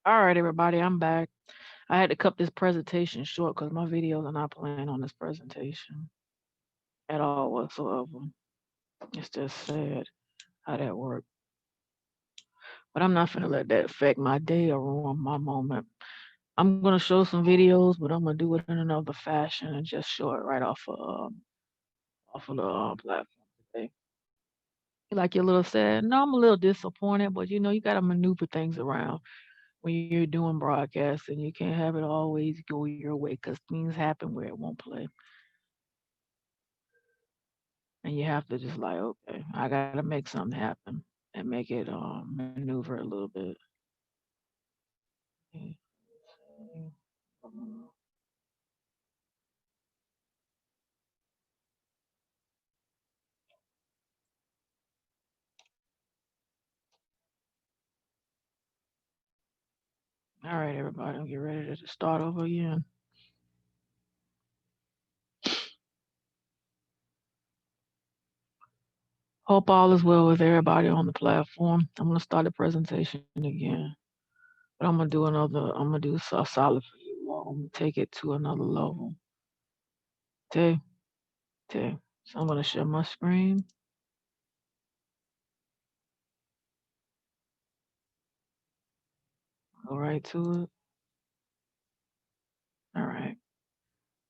All right, everybody, I'm back. I had to cut this presentation short because my videos are not playing on this presentation at all whatsoever. It's just sad how that worked. But I'm not gonna let that affect my day or ruin my moment. I'm gonna show some videos, but I'm gonna do it in another fashion and just show it right off of the platform today. Like you're a little sad. No, I'm a little disappointed, but you gotta maneuver things around when you're doing broadcasts, and you can't have it always go your way because things happen where it won't play. And you have to just like, okay, I gotta make something happen and make it maneuver a little bit. Okay, all right, everybody, I'm get ready to start over again. Hope all is well with everybody on the platform. I'm gonna start the presentation again, but I'm gonna do a solid for you all. I'm gonna take it to another level. Okay, okay. So I'm gonna share my screen. Go right to it. All right.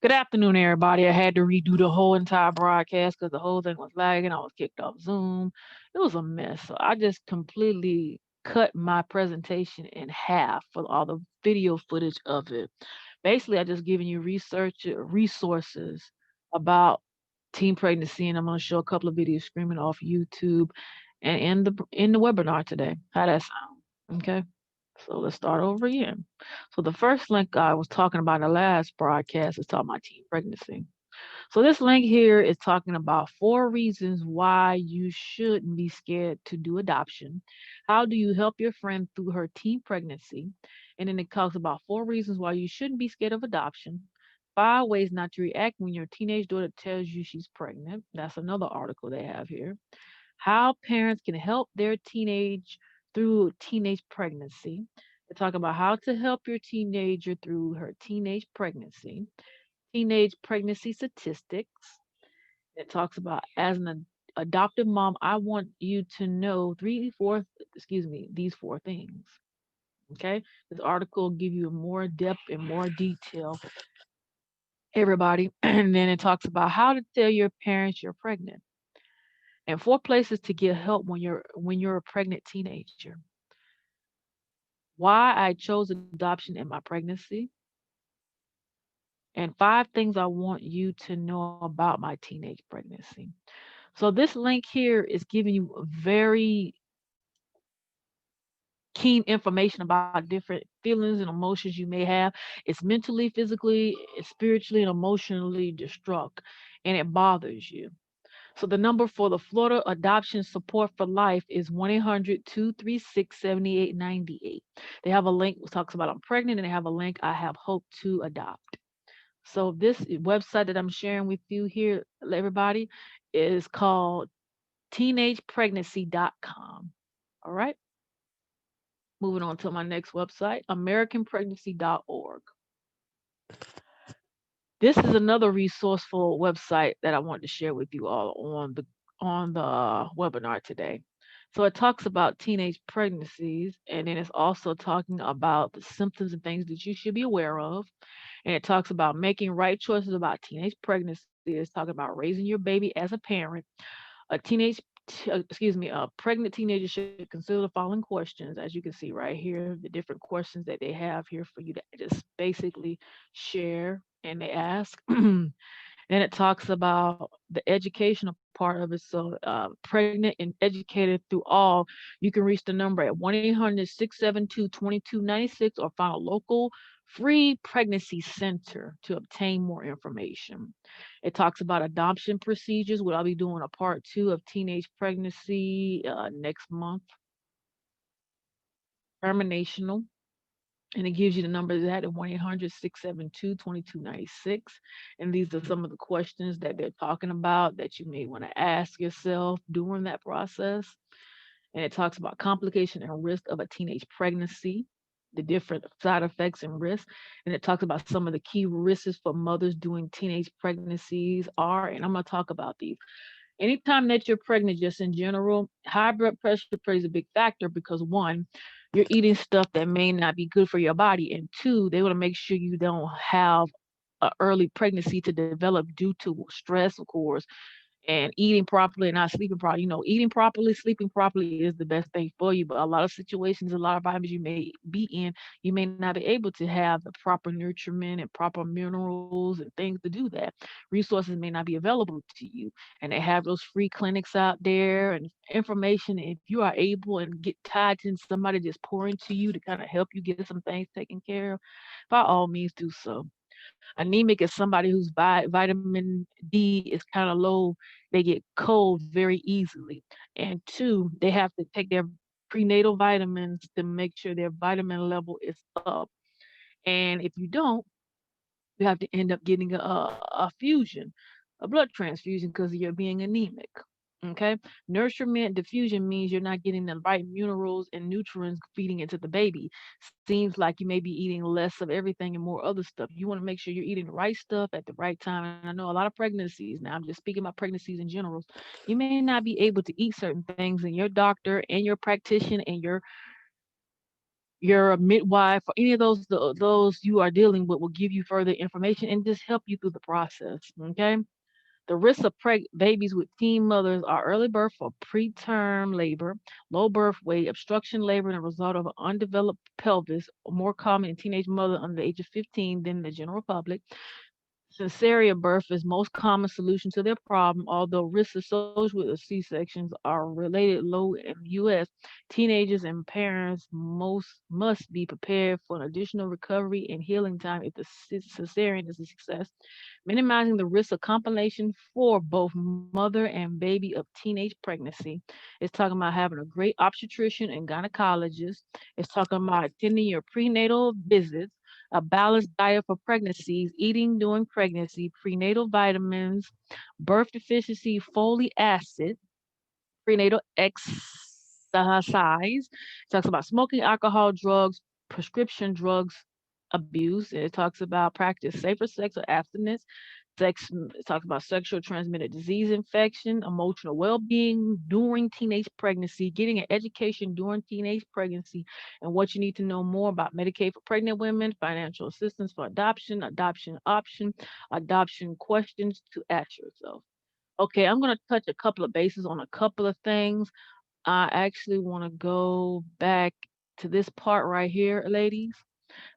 Good afternoon, everybody. I had to redo the whole entire broadcast because the whole thing was lagging. I was kicked off Zoom. It was a mess. So I just completely cut my presentation in half for all the video footage of it. Basically, I just giving you resources about teen pregnancy, and I'm going to show a couple of videos screaming off YouTube and in the webinar today. How that sound? Okay. So let's start over again. So the first link I was talking about in the last broadcast is talking about teen pregnancy. So this link here is talking about 4 reasons why you shouldn't be scared to do adoption. How do you help your friend through her teen pregnancy? And then it talks about 4 reasons why you shouldn't be scared of adoption. 5 ways not to react when your teenage daughter tells you she's pregnant. That's another article they have here. How parents can help their teenage through teenage pregnancy. They talk about how to help your teenager through her teenage pregnancy, teenage pregnancy statistics. It talks about as an adoptive mom, I want you to know these 4 things. Okay, this article will give you more depth and more detail, everybody. And then it talks about how to tell your parents you're pregnant and 4 places to get help when you're a pregnant teenager. Why I chose adoption in my pregnancy, and 5 things I want you to know about my teenage pregnancy. So this link here is giving you a very keen information about different feelings and emotions you may have. It's mentally, physically, spiritually, and emotionally distraught, and it bothers you. So the number for the Florida Adoption Support for Life is 1-800-236-7898. They have a link that talks about I'm pregnant, and they have a link I have hope to adopt. So this website that I'm sharing with you here, everybody, is called teenagepregnancy.com. All right. Moving on to my next website, americanpregnancy.org. This is another resourceful website that I wanted to share with you all on the webinar today. So it talks about teenage pregnancies, and then it's also talking about the symptoms and things that you should be aware of. And it talks about making right choices about teenage pregnancy. It's talking about raising your baby as a parent. A pregnant teenager should consider the following questions, as you can see right here, the different questions that they have here for you to just basically share and they ask. Then it talks about the educational part of it. So, pregnant and educated through all, you can reach the number at 1-800-672-2296 or find a local free pregnancy center to obtain more information. It talks about adoption procedures, what I'll be doing a part 2 of teenage pregnancy next month, terminational. And it gives you the number that at 1-800-672-2296. And these are some of the questions that they're talking about that you may want to ask yourself during that process. And it talks about complication and risk of a teenage pregnancy. the different side effects and risks. And it talks about some of the key risks for mothers during teenage pregnancies are, and I'm going to talk about these. Anytime that you're pregnant, just in general, high blood pressure plays a big factor because one, you're eating stuff that may not be good for your body, and two, they want to make sure you don't have an early pregnancy to develop due to stress, of course, and eating properly and not sleeping properly. Eating properly, sleeping properly is the best thing for you. But a lot of situations, a lot of environments you may be in, you may not be able to have the proper nutriment and proper minerals and things to do that. Resources may not be available to you. And they have those free clinics out there and information. If you are able and get tied to somebody just pouring to you to kind of help you get some things taken care of, by all means do so. Anemic is somebody whose vitamin D is kind of low. They get cold very easily. And two, they have to take their prenatal vitamins to make sure their vitamin level is up. And if you don't, you have to end up getting a fusion, a blood transfusion because you're being anemic. Okay. Nourishment diffusion means you're not getting the right minerals and nutrients feeding into the baby. Seems like you may be eating less of everything and more other stuff. You want to make sure you're eating the right stuff at the right time. And I know a lot of pregnancies, now I'm just speaking about pregnancies in general, you may not be able to eat certain things, and your doctor and your practitioner and your midwife or any of those you are dealing with will give you further information and just help you through the process. Okay. The risks of babies with teen mothers are early birth or preterm labor, low birth weight, obstruction labor, and a result of an undeveloped pelvis, more common in teenage mothers under the age of 15 than the general public. Cesarean birth is most common solution to their problem, although risks associated with C-sections are related low in the U.S. Teenagers and parents most must be prepared for an additional recovery and healing time if the cesarean is a success. Minimizing the risk of complication for both mother and baby of teenage pregnancy. It's talking about having a great obstetrician and gynecologist. It's talking about attending your prenatal visits, a balanced diet for pregnancies, eating during pregnancy, prenatal vitamins, birth deficiency, folic acid, prenatal exercise. It talks about smoking, alcohol, drugs, prescription drugs abuse. It talks about practice safer sex or abstinence. It talks about sexual transmitted disease infection, emotional well-being during teenage pregnancy, getting an education during teenage pregnancy, and what you need to know more about Medicaid for pregnant women, financial assistance for adoption, adoption option, adoption questions to ask yourself. Okay, I'm going to touch a couple of bases on a couple of things. I actually want to go back to this part right here, ladies.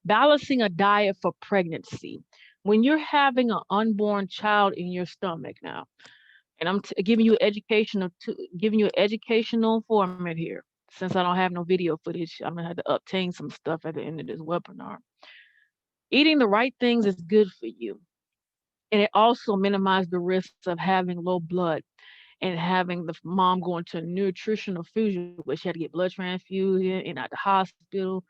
Balancing a diet for pregnancy. When you're having an unborn child in your stomach now, and I'm giving you giving you an educational format here. Since I don't have no video footage, I'm gonna have to obtain some stuff at the end of this webinar. Eating the right things is good for you, and it also minimizes the risks of having low blood and having the mom going to a nutritional fusion where she had to get blood transfusion and at the hospital.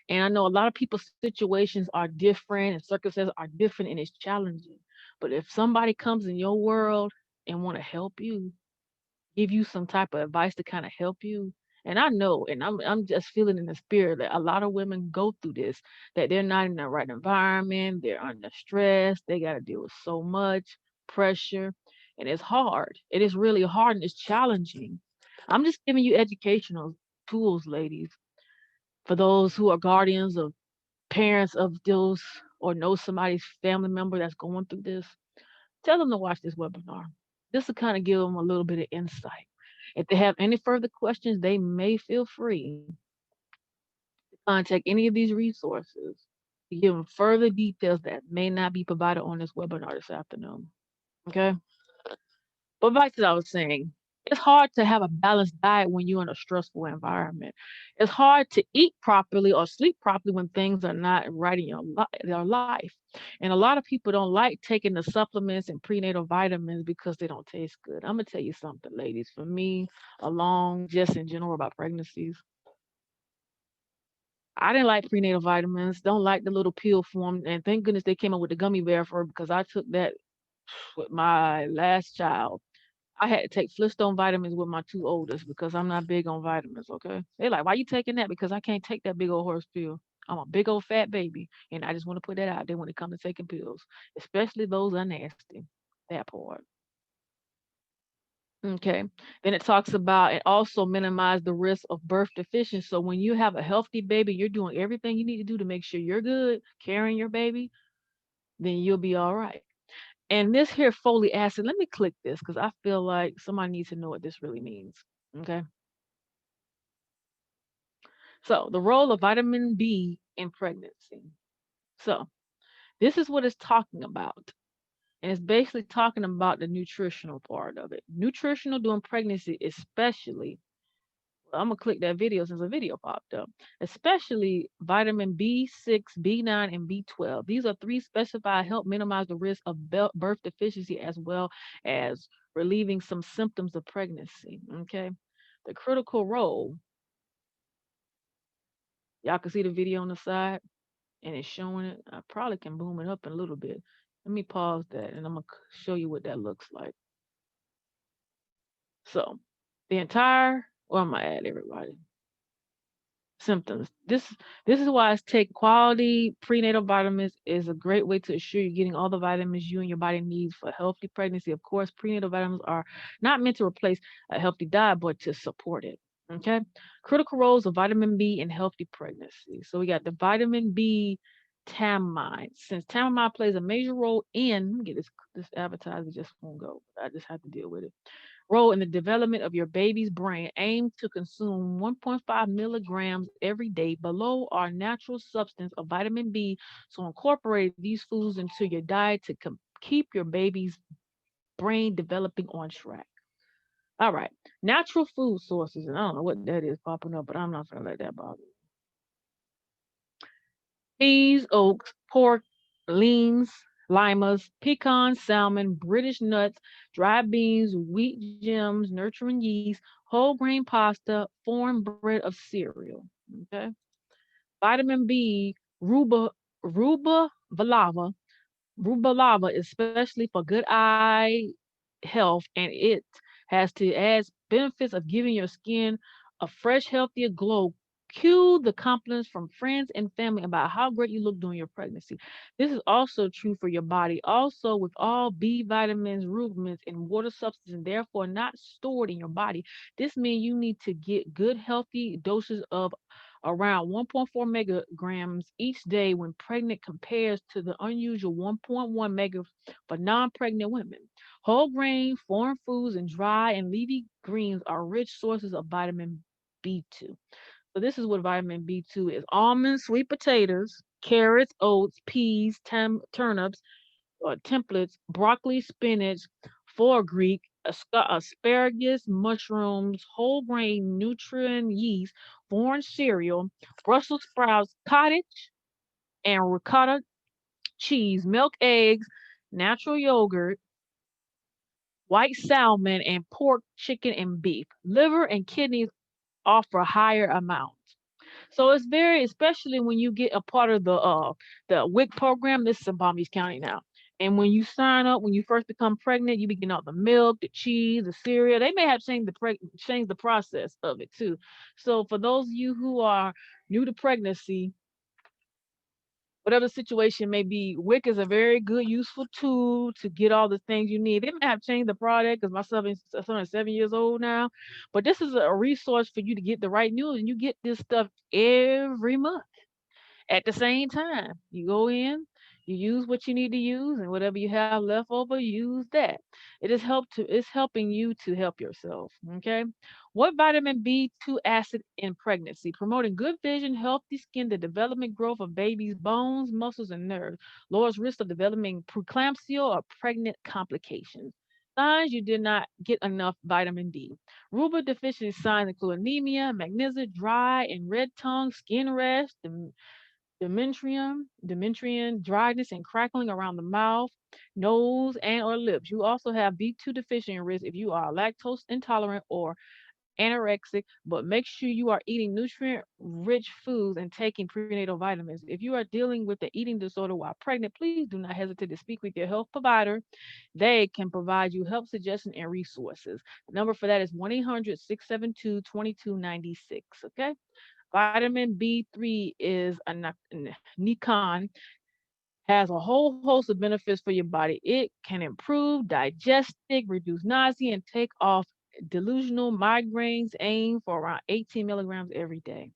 And I know a lot of people's situations are different and circumstances are different and it's challenging. But if somebody comes in your world and want to help you, give you some type of advice to kind of help you. And I know, and I'm just feeling in the spirit that a lot of women go through this, that they're not in the right environment, they're under stress, they got to deal with so much pressure, and it's hard. It is really hard and it's challenging. I'm just giving you educational tools, ladies, for those who are guardians of parents of those or know somebody's family member that's going through this. Tell them to watch this webinar. This will kind of give them a little bit of insight. If they have any further questions, they may feel free to contact any of these resources to give them further details that may not be provided on this webinar this afternoon. Okay. But back to what I was saying, it's hard to have a balanced diet when you're in a stressful environment. It's hard to eat properly or sleep properly when things are not right in your life. And a lot of people don't like taking the supplements and prenatal vitamins because they don't taste good. I'm gonna tell you something, ladies. For me, along just in general about pregnancies, I didn't like prenatal vitamins. Don't like the little pill form. And thank goodness they came up with the gummy bear for it because I took that with my last child. I had to take Flintstone vitamins with my two oldest because I'm not big on vitamins, okay? They're like, why you taking that? Because I can't take that big old horse pill. I'm a big old fat baby. And I just want to put that out there when it comes to taking pills, especially those are nasty. That part. Okay. Then it talks about it also minimize the risk of birth deficiency. So when you have a healthy baby, you're doing everything you need to do to make sure you're good carrying your baby, then you'll be all right. And this here folic acid, let me click this because I feel like somebody needs to know what this really means. Okay. So the role of vitamin B in pregnancy. So this is what it's talking about. And it's basically talking about the nutritional part of it. Nutritional during pregnancy, especially. I'm gonna click that video since a video popped up. Especially vitamin B6, B9, and B12. These are three specified help minimize the risk of birth deficiency as well as relieving some symptoms of pregnancy. Okay, the critical role. Y'all can see the video on the side, and it's showing it. I probably can boom it up a little bit. Let me pause that, and I'm gonna show you what that looks like. So, the entire. Where am I at, everybody? Symptoms. This is why it's take quality prenatal vitamins is a great way to ensure you're getting all the vitamins you and your body needs for healthy pregnancy. Of course, prenatal vitamins are not meant to replace a healthy diet, but to support it. Okay. Critical roles of vitamin B in healthy pregnancy. So we got the vitamin B tamine. Since tamine plays a major role in, let me get this advertiser just won't go. I just have to deal with it role in the development of your baby's brain. Aim to consume 1.5 milligrams every day below our natural substance of vitamin B. So incorporate these foods into your diet to keep your baby's brain developing on track. All right, natural food sources, and I don't know what that is popping up, but I'm not gonna let that bother me. Peas, oats, pork, leans, limas, pecans, salmon, British nuts, dried beans, wheat germs, nurturing yeast, whole grain pasta, foreign bread of cereal. Okay. Vitamin B, ruba valava, especially for good eye health, and it has to adds benefits of giving your skin a fresh, healthier glow. Cue the compliments from friends and family about how great you look during your pregnancy. This is also true for your body. Also, with all B vitamins, rubens, and water substances, and therefore not stored in your body, this means you need to get good, healthy doses of around 1.4 megagrams each day when pregnant compares to the unusual 1.1 mega for non-pregnant women. Whole grain, foreign foods, and dry and leafy greens are rich sources of vitamin B2. So this is what vitamin B2 is. Almonds, sweet potatoes, carrots, oats, peas, turnips, or templates, broccoli, spinach, Greek, asparagus, mushrooms, whole grain, nutrient yeast, foreign cereal, Brussels sprouts, cottage and ricotta cheese, milk, eggs, natural yogurt, white salmon, and pork, chicken, and beef. Liver and kidneys offer higher amounts. So it's very, especially when you get a part of the WIC program. This is in Palm Beach County now. And when you sign up, when you first become pregnant, you begin all the milk, the cheese, the cereal. They may have changed the process of it too. So for those of you who are new to pregnancy, whatever the situation may be, WIC is a very good, useful tool to get all the things you need. They may have changed the product because my son is 7 years old now, but this is a resource for you to get the right news, and you get this stuff every month. At the same time, you go in, you use what you need to use, and whatever you have left over, use that. It's helping you to help yourself. Okay. What vitamin B2 acid in pregnancy? Promoting good vision, healthy skin, the development growth of baby's bones, muscles, and nerves. Lowers risk of developing preeclampsia or pregnant complications. Signs you did not get enough vitamin D. Ruber deficiency signs include anemia, magnesium, dry and red tongue, skin rash, dementrian, dryness and crackling around the mouth, nose, and or lips. You also have B2 deficient risk if you are lactose intolerant or anorexic, but make sure you are eating nutrient rich foods and taking prenatal vitamins. If you are dealing with the eating disorder while pregnant, please do not hesitate to speak with your health provider. They can provide you help suggestions and resources. The number for that is 1-800-672-2296. Okay. Vitamin B3 is a Nikon, has a whole host of benefits for your body. It can improve digestic, reduce nausea, and take off delusional migraines. Aim for around 18 milligrams every day.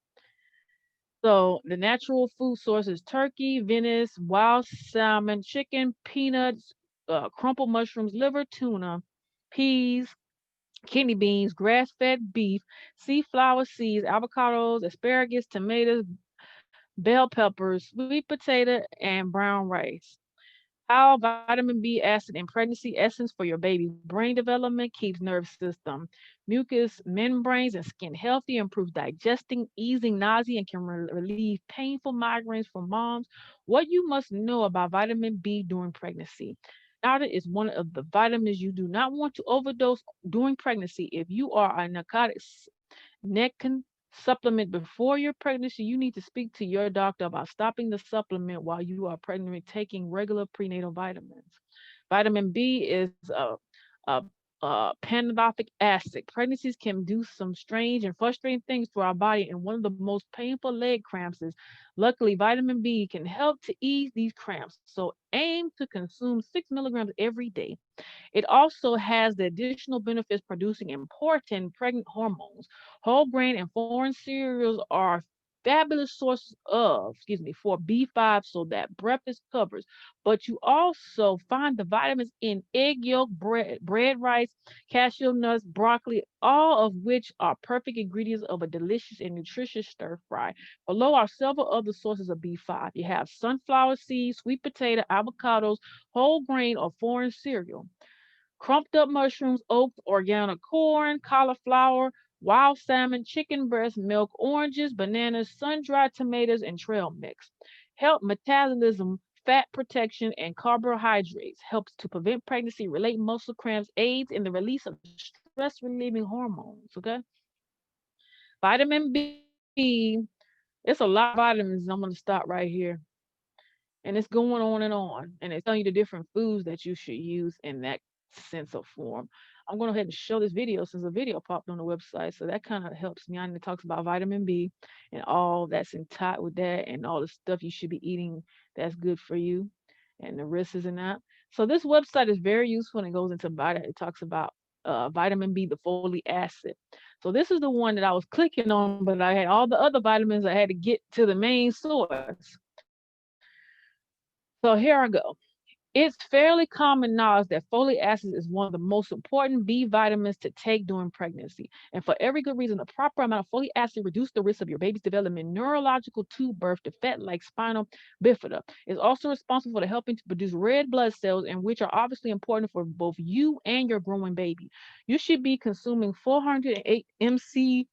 So the natural food source is turkey, Venice, wild salmon, chicken, peanuts, crumpled mushrooms, liver, tuna, peas, kidney beans, grass-fed beef, sea flower seeds, avocados, asparagus, tomatoes, bell peppers, sweet potato, and brown rice. How vitamin B acid in pregnancy essence for your baby's brain development, keeps nerve system, mucous membranes, and skin healthy, improves digesting, easing nausea, and can relieve painful migraines for moms. What you must know about vitamin B during pregnancy. Iodine is one of the vitamins you do not want to overdose during pregnancy. If you are a narcotics Nectin supplement before your pregnancy, you need to speak to your doctor about stopping the supplement while you are pregnant, taking regular prenatal vitamins. Vitamin B is a, pantothenic acid. Pregnancies can do some strange and frustrating things to our body, and one of the most painful leg cramps is. Luckily, vitamin B can help to ease these cramps. So aim to consume 6 milligrams every day. It also has the additional benefits producing important pregnant hormones. Whole grain and foreign cereals are fabulous sources of, for B5 so that breakfast covers. But you also find the vitamins in egg yolk, bread rice, cashew nuts, broccoli, all of which are perfect ingredients of a delicious and nutritious stir fry. Below are several other sources of B5. You have sunflower seeds, sweet potato, avocados, whole grain or foreign cereal, crumped up mushrooms, oats, organic corn, cauliflower, wild salmon, chicken breast, milk, oranges, bananas, sun-dried tomatoes, and trail mix. Help metabolism, fat protection, and carbohydrates. Helps to prevent pregnancy-related muscle cramps, aids in the release of stress-relieving hormones. Okay, vitamin B. It's a lot of vitamins. I'm going to stop right here. And it's going on and on. And it's telling you the different foods that you should use in that sense of form. I'm going to go ahead and show this video since the video popped on the website. So that kind of helps me. And it talks about vitamin B and all that's in tied with that and all the stuff you should be eating that's good for you and the risks and that. So this website is very useful and it goes into vitamin. It talks about vitamin B, the folic acid. So this is the one that I was clicking on, but I had all the other vitamins. I had to get to the main source. So here I go. It's fairly common knowledge that folic acid is one of the most important B vitamins to take during pregnancy. And for every good reason, the proper amount of folic acid reduces the risk of your baby's development neurological to birth defect like spinal bifida. It's also responsible for helping to produce red blood cells, and which are obviously important for both you and your growing baby. You should be consuming 408 mc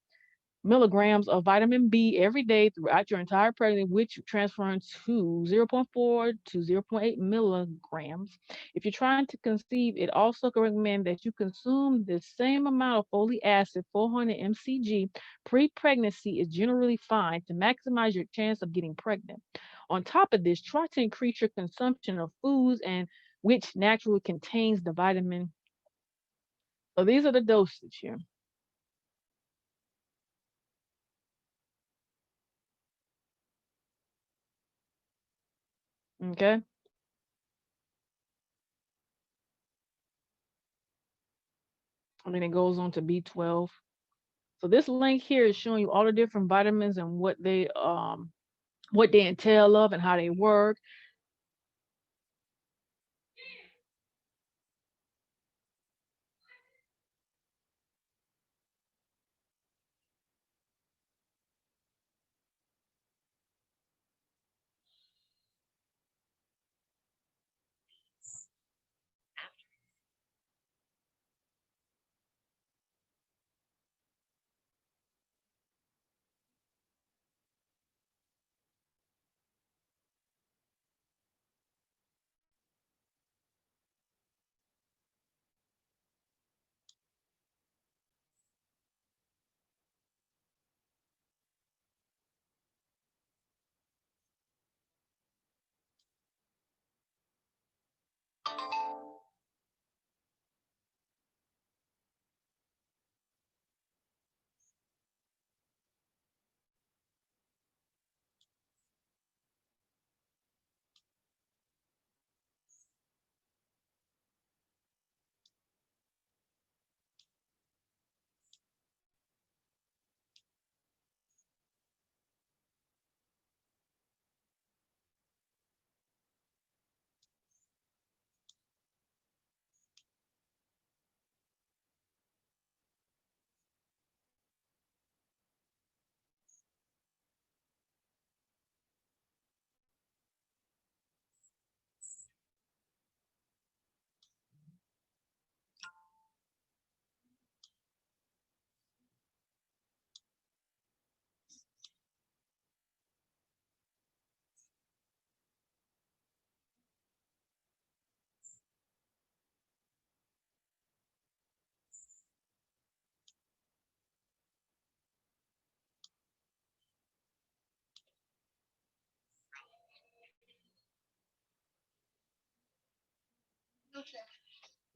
milligrams of vitamin B every day throughout your entire pregnancy, which transfers to zero point 0.4 to zero point 0.8 milligrams. If you're trying to conceive, it also can recommend that you consume the same amount of folic acid, 400 mcg, pre-pregnancy is generally fine to maximize your chance of getting pregnant. On top of this, try to increase your consumption of foods and which naturally contains the vitamin. So these are the dosage here. Okay. And then it goes on to B12. So this link here is showing you all the different vitamins and what they entail of and how they work.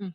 Mm.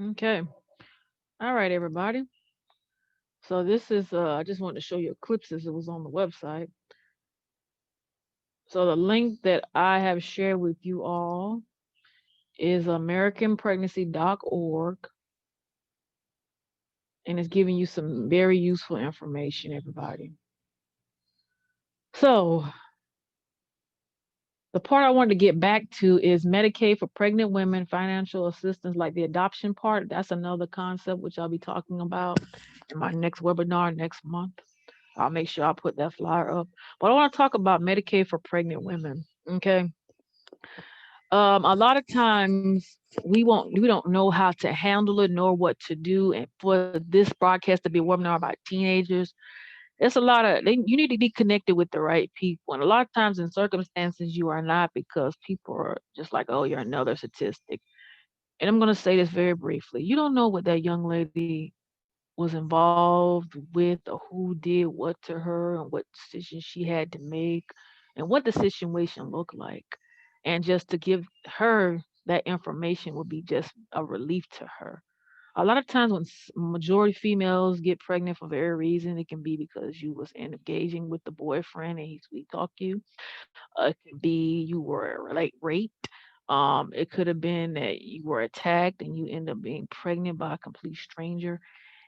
Okay. All right, everybody. So this is I just wanted to show you a clip since it was on the website. So the link that I have shared with you all is americanpregnancy.org, and it's giving you some very useful information, everybody. So the part I wanted to get back to is Medicaid for pregnant women, financial assistance, like the adoption part. That's another concept which I'll be talking about in my next webinar next month. I'll make sure I put that flyer up. But I want to talk about Medicaid for pregnant women. Okay. A lot of times we don't know how to handle it nor what to do. And for this broadcast to be a webinar about teenagers, it's a lot of you need to be connected with the right people. And a lot of times in circumstances you are not, because people are just like, oh, you're another statistic. And I'm going to say this very briefly. You don't know what that young lady was involved with, or who did what to her, and what decision she had to make, and what the situation looked like. And just to give her that information would be just a relief to her. A lot of times when majority females get pregnant for very reason, it can be because you was engaging with the boyfriend and he sweet talked you. It could be you were like raped. It could have been that you were attacked and you end up being pregnant by a complete stranger.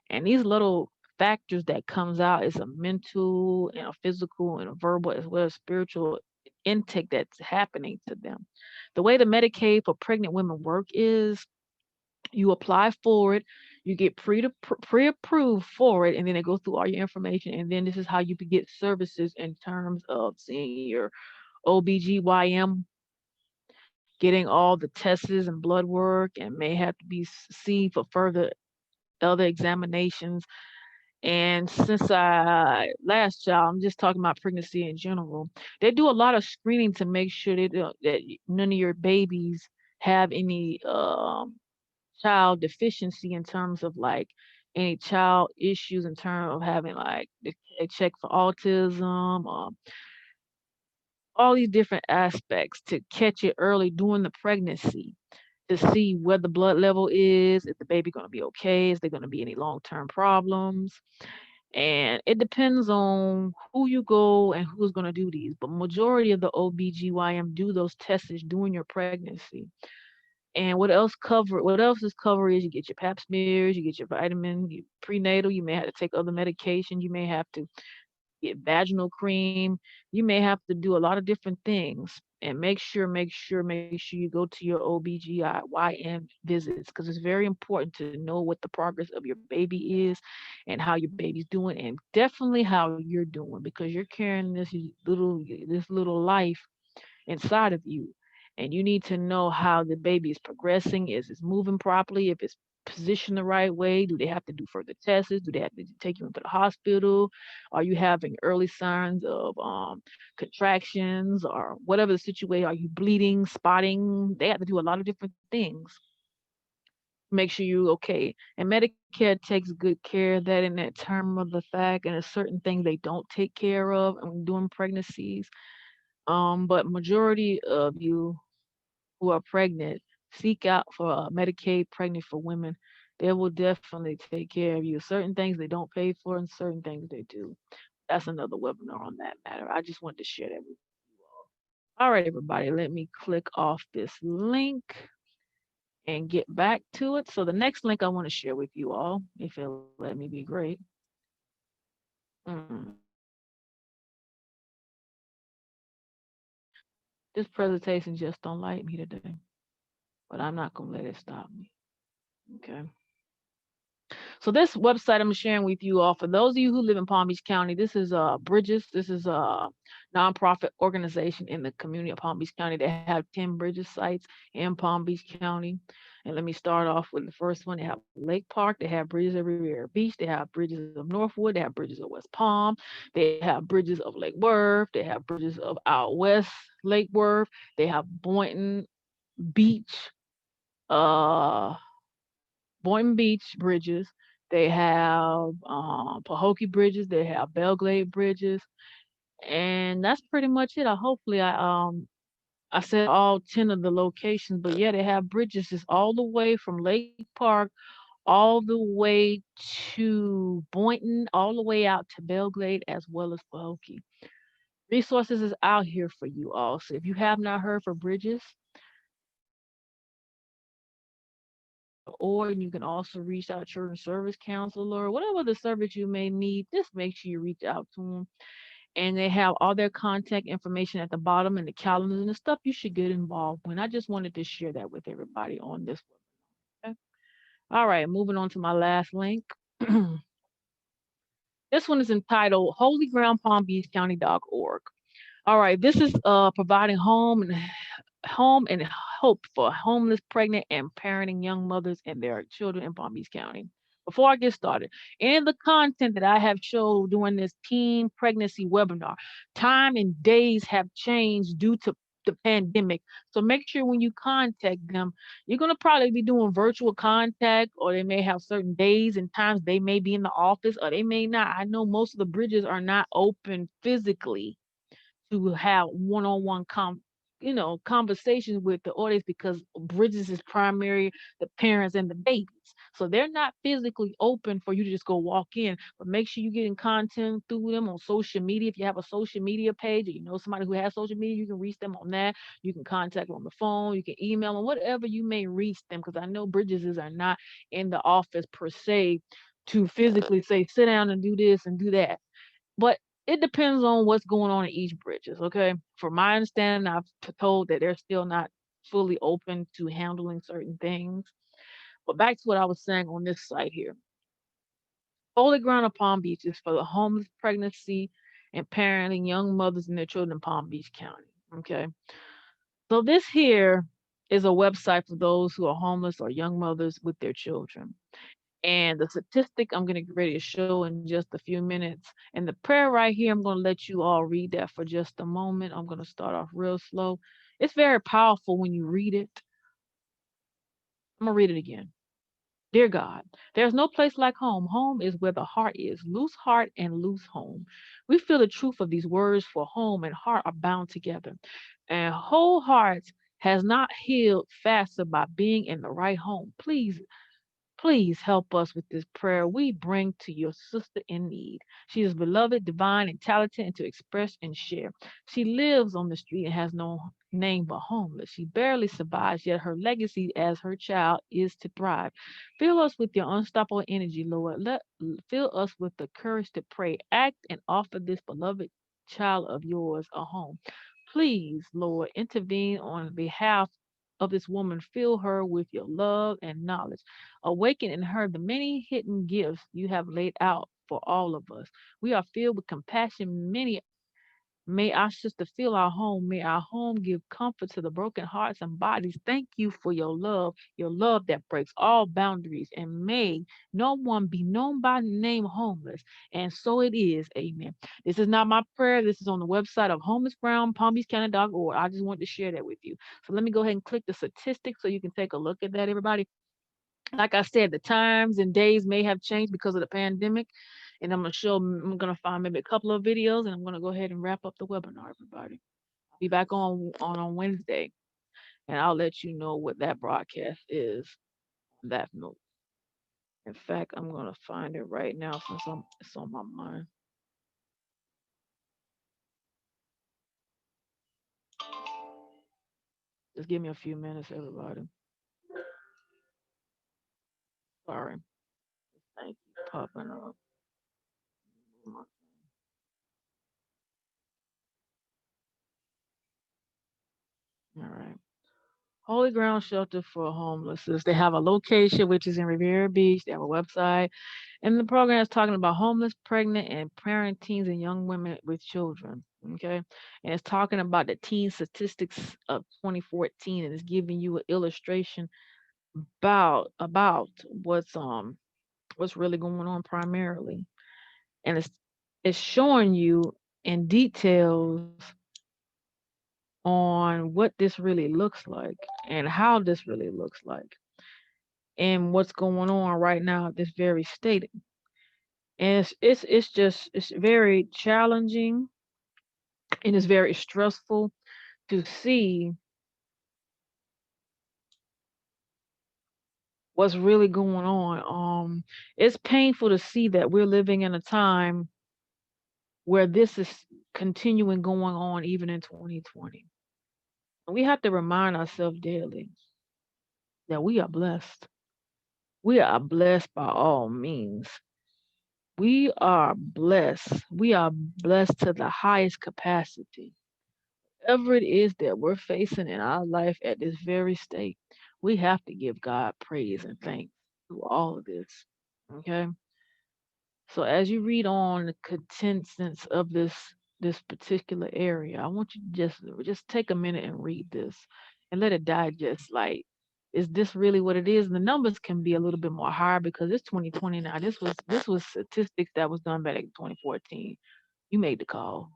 And these little factors that comes out is a mental and a physical and a verbal as well as spiritual intake that's happening to them. The way the Medicaid for pregnant women work is you apply for it, you get pre-approved for it, and then they go through all your information, and then this is how you could get services in terms of seeing your OBGYN, getting all the tests and blood work, and may have to be seen for further other examinations. And since I last child, I'm just talking about pregnancy in general. They do a lot of screening to make sure that none of your babies have any child deficiency in terms of like any child issues in terms of having like they check for autism, all these different aspects to catch it early during the pregnancy to see where the blood level is, if the baby going to be okay, is there going to be any long-term problems. And it depends on who you go and who's going to do these. But majority of the OBGYN do those tests during your pregnancy. And what else is covered is you get your pap smears, you get your vitamin, you prenatal, you may have to take other medication, you may have to get vaginal cream, you may have to do a lot of different things. And make sure you go to your OBGYN visits, because it's very important to know what the progress of your baby is and how your baby's doing, and definitely how you're doing, because you're carrying this little life inside of you. And you need to know how the baby is progressing. Is it moving properly? If it's positioned the right way, do they have to do further tests? Do they have to take you into the hospital? Are you having early signs of contractions or whatever the situation? Are you bleeding, spotting? They have to do a lot of different things to make sure you're okay. And Medicare takes good care of that in that term of the fact, and there's certain things they don't take care of during pregnancies. But majority of you who are pregnant, seek out for Medicaid pregnant for women. They will definitely take care of you. Certain things they don't pay for, and certain things they do. That's another webinar on that matter. I just wanted to share that with you all. All right, everybody, let me click off this link and get back to it. So the next link I want to share with you all, if it'll let me be great. Mm. This presentation just don't like me today, but I'm not gonna let it stop me. Okay. So this website I'm sharing with you all, for those of you who live in Palm Beach County, this is Bridges. This is a nonprofit organization in the community of Palm Beach County. They have 10 Bridges sites in Palm Beach County. And let me start off with the first one. They have Lake Park. They have bridges of Riviera Beach. They have bridges of Northwood. They have bridges of West Palm. They have bridges of Lake Worth. They have bridges of out West Lake Worth. They have Beach. Uh, Boynton Beach bridges. They have Pahokee bridges. They have Belglade bridges, and that's pretty much it. I said all 10 of the locations, but yeah, they have bridges just all the way from Lake Park all the way to Boynton, all the way out to Belglade, as well as Pahokee. Resources is out here for you all. So if you have not heard for bridges, or you can also reach out to your service counselor, whatever the service you may need, just make sure you reach out to them. And they have all their contact information at the bottom and the calendars and the stuff you should get involved with. I just wanted to share that with everybody on this one. Okay? All right, moving on to my last link. This one is entitled holygroundpalmbeachcounty.org. All right, this is providing home and hope for homeless, pregnant, and parenting young mothers and their children in Palm Beach County. Before I get started, any of the content that I have showed during this teen pregnancy webinar, time and days have changed due to the pandemic. So make sure when you contact them, you're going to probably be doing virtual contact, or they may have certain days and times they may be in the office, or they may not. I know most of the bridges are not open physically to have one-on-one conversations with the audience, because Bridges is primary the parents and the babies. So they're not physically open for you to just go walk in, but make sure you get in content through them on social media. If you have a social media page, or you know somebody who has social media, you can reach them on that. You can contact them on the phone, you can email them, whatever you may reach them, because I know Bridges are not in the office per se to physically say sit down and do this and do that. But it depends on what's going on in each bridges, okay? From my understanding, I've told that they're still not fully open to handling certain things. But back to what I was saying on this site here. Holy Ground of Palm Beach is for the homeless, pregnancy, and parenting young mothers and their children in Palm Beach County. Okay. So this here is a website for those who are homeless or young mothers with their children. And the statistic I'm going to get ready to show in just a few minutes. And the prayer right here, I'm going to let you all read that for just a moment. I'm going to start off real slow. It's very powerful when you read it. I'm going to read it again. Dear God, there's no place like home. Home is where the heart is. Loose heart and loose home. We feel the truth of these words, for home and heart are bound together. And whole hearts has not healed faster by being in the right home. Please help us with this prayer we bring to your sister in need. She is beloved, divine, and talented, and to express and share. She lives on the street and has no name but homeless. She barely survives, yet her legacy as her child is to thrive. Fill us with your unstoppable energy, Lord. Fill us with the courage to pray, act, and offer this beloved child of yours a home. Please, Lord, intervene on behalf of this woman. Fill her with your love and knowledge. Awaken in her the many hidden gifts you have laid out for all of us. We are filled with compassion. May our sister fill our home. May our home give comfort to the broken hearts and bodies. Thank you for your love that breaks all boundaries. And may no one be known by name homeless. And so it is. Amen. This is not my prayer. This is on the website of homelessground.palmbeachcounty.org. I just wanted to share that with you. So let me go ahead and click the statistics so you can take a look at that, everybody. Like I said, the times and days may have changed because of the pandemic. And I'm gonna find maybe a couple of videos, and I'm gonna go ahead and wrap up the webinar, everybody. I'll be back on Wednesday, and I'll let you know what that broadcast is on that note. In fact, I'm gonna find it right now since it's on my mind. Just give me a few minutes, everybody. Sorry. Thank you. Popping up. All right. Holy Ground Shelter for Homelessness. They have a location which is in Riviera Beach. They have a website. And the program is talking about homeless, pregnant, and parent teens and young women with children. Okay. And it's talking about the teen statistics of 2014 and it's giving you an illustration about what's really going on primarily. And it's showing you in details on what this really looks like and how this really looks like and what's going on right now at this very state. And it's very challenging and it's very stressful to see what's really going on. It's painful to see that we're living in a time where this is continuing going on even in 2020. We have to remind ourselves daily that we are blessed. We are blessed by all means. We are blessed. We are blessed to the highest capacity. Whatever it is that we're facing in our life at this very state, we have to give God praise and thanks through all of this. Okay. So as you read on the contents of this particular area, I want you to just take a minute and read this and let it digest. Like, is this really what it is? And the numbers can be a little bit more higher because it's 2020 now. This was statistics that was done back in 2014. You made the call.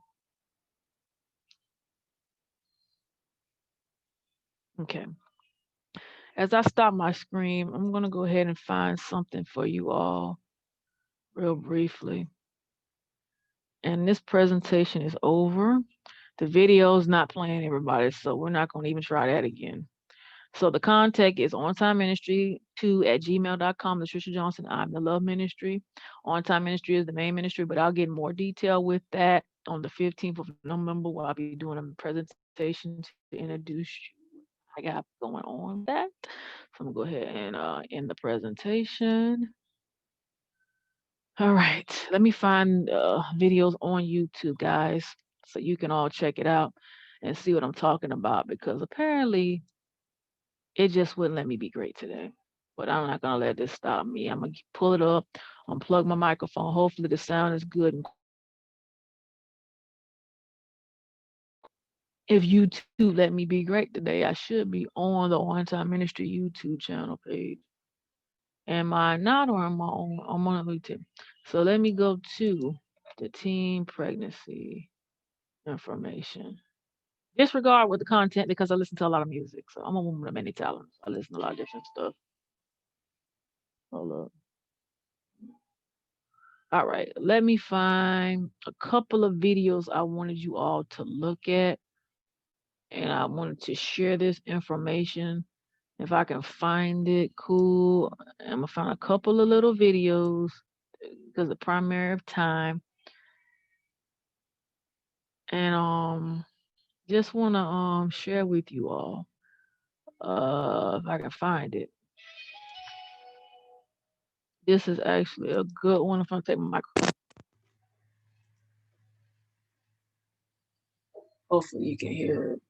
Okay. As I stop my screen, I'm gonna go ahead and find something for you all real briefly. And this presentation is over. The video is not playing, everybody, so we're not going to even try that again. So the contact is on-time ministry 2 at gmail.com. That's Trisha Johnson. I'm the love ministry. On-time ministry is the main ministry, but I'll get more detail with that on the 15th of November where I'll be doing a presentation to introduce you. I got going on with that. So I'm going to go ahead and end the presentation. All right, let me find videos on YouTube, guys, so you can all check it out and see what I'm talking about because apparently it just wouldn't let me be great today. But I'm not gonna let this stop me. I'm gonna pull it up, unplug my microphone. Hopefully the sound is good and if YouTube let me be great today, I should be on the On-Time Ministry YouTube channel page. Am I not or am I on? I'm on LinkedIn. So let me go to the teen pregnancy information. Disregard with the content because I listen to a lot of music. So I'm a woman of many talents. I listen to a lot of different stuff. Hold up. All right. Let me find a couple of videos I wanted you all to look at. And I wanted to share this information. If I can find it, cool. I'm gonna find a couple of little videos because the primary of time. And just wanna share with you all. If I can find it. This is actually a good one. If I take my microphone, hopefully you can hear it.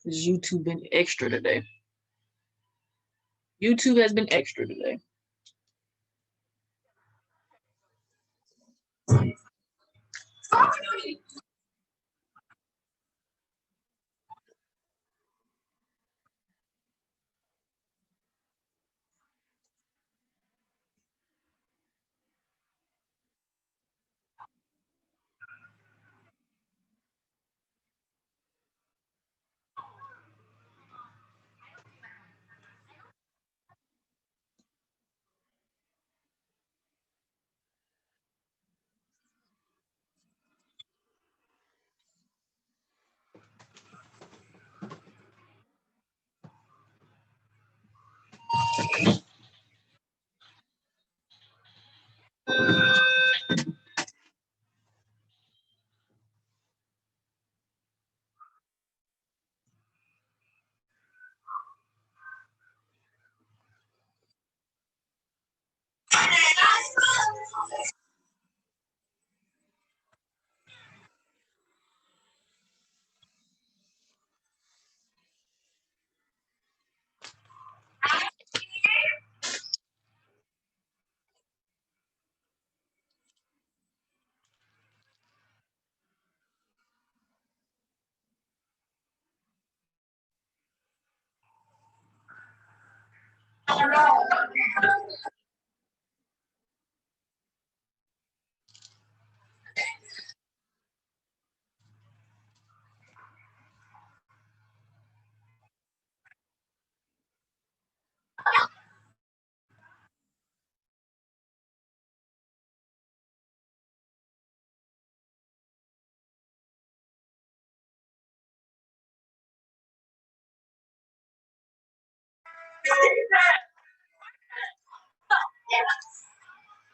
Because YouTube been extra today. YouTube has been extra today.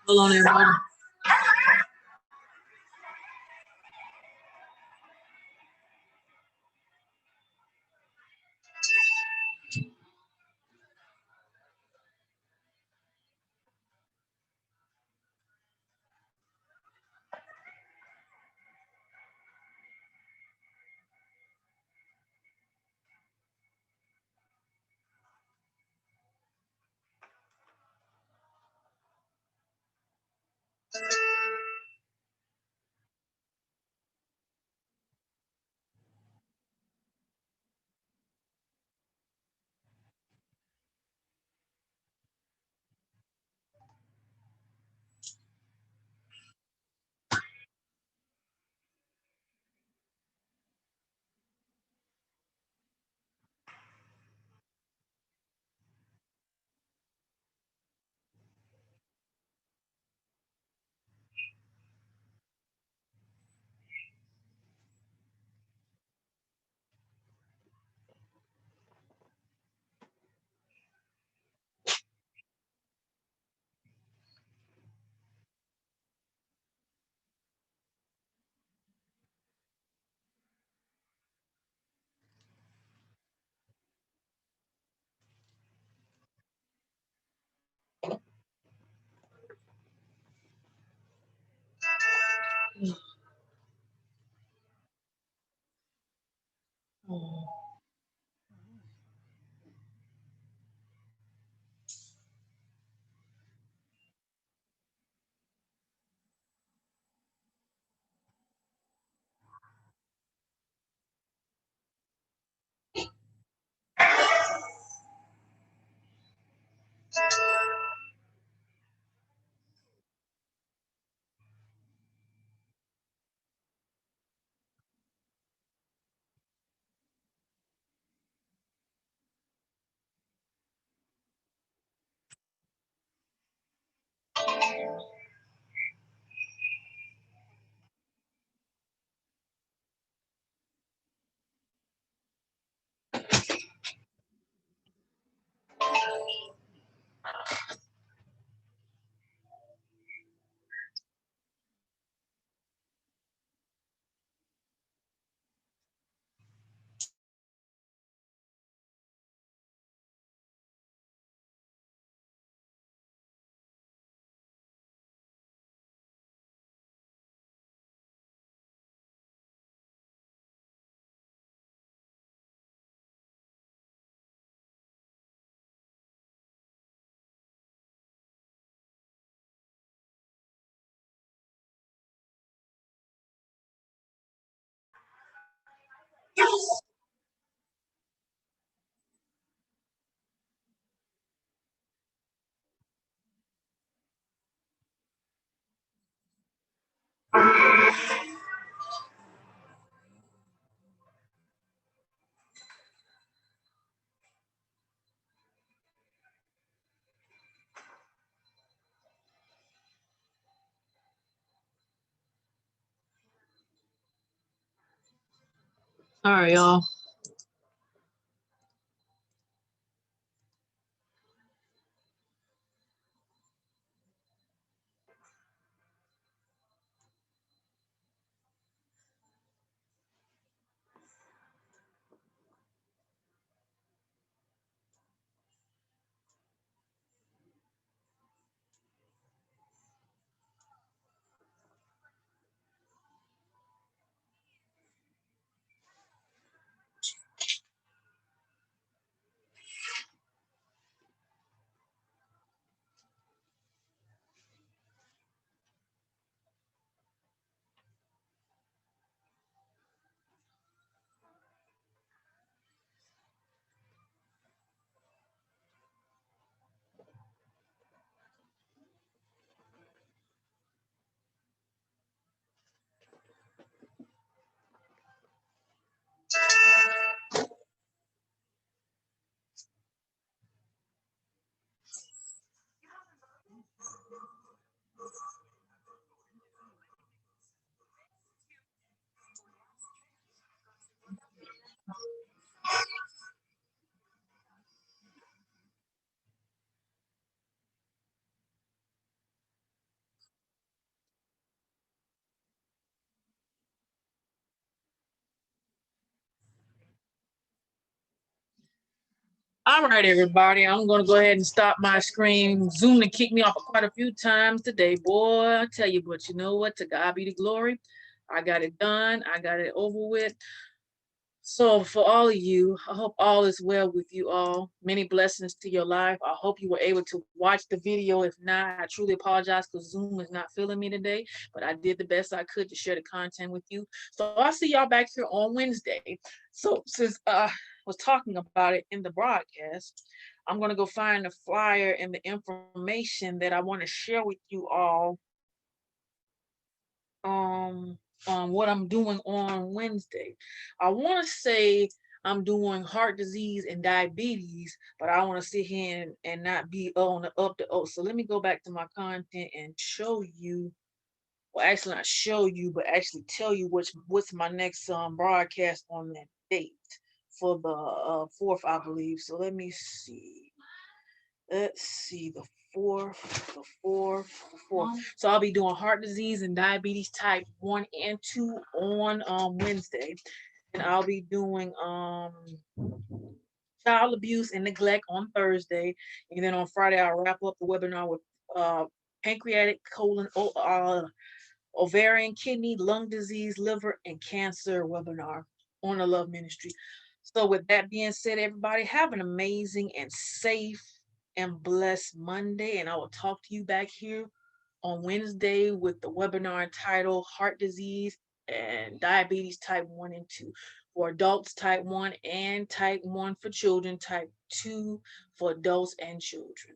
Hold on, everybody. All right, y'all. All right, everybody. I'm gonna go ahead and stop my screen. Zoom to kick me off quite a few times today, boy. I tell you, but you know what? To God be the glory. I got it done. I got it over with. So for all of you, I hope all is well with you all. Many blessings to your life. I hope you were able to watch the video. If not, I truly apologize because Zoom is not feeling me today, but I did the best I could to share the content with you. So I'll see y'all back here on Wednesday. So since I was talking about it in the broadcast, I'm gonna go find the flyer and the information that I want to share with you all um on what I'm doing on Wednesday. I want to say I'm doing heart disease and diabetes, but I want to sit here and not be on the up to oh. So let me go back to my content and show you. Well, actually not show you, but actually tell you what's my next broadcast on that date for the fourth, I believe. So let me see. Let's see, the fourth. So I'll be doing heart disease and diabetes type 1 and 2 on Wednesday. And I'll be doing child abuse and neglect on Thursday. And then on Friday I'll wrap up the webinar with pancreatic, colon, ovarian, kidney, lung disease, liver, and cancer webinar on the Love Ministry. So with that being said, everybody have an amazing and safe and blessed Monday. And I will talk to you back here on Wednesday with the webinar entitled Heart Disease and Diabetes Type 1 and 2 for adults type 1 and type 1 for children, type 2 for adults and children.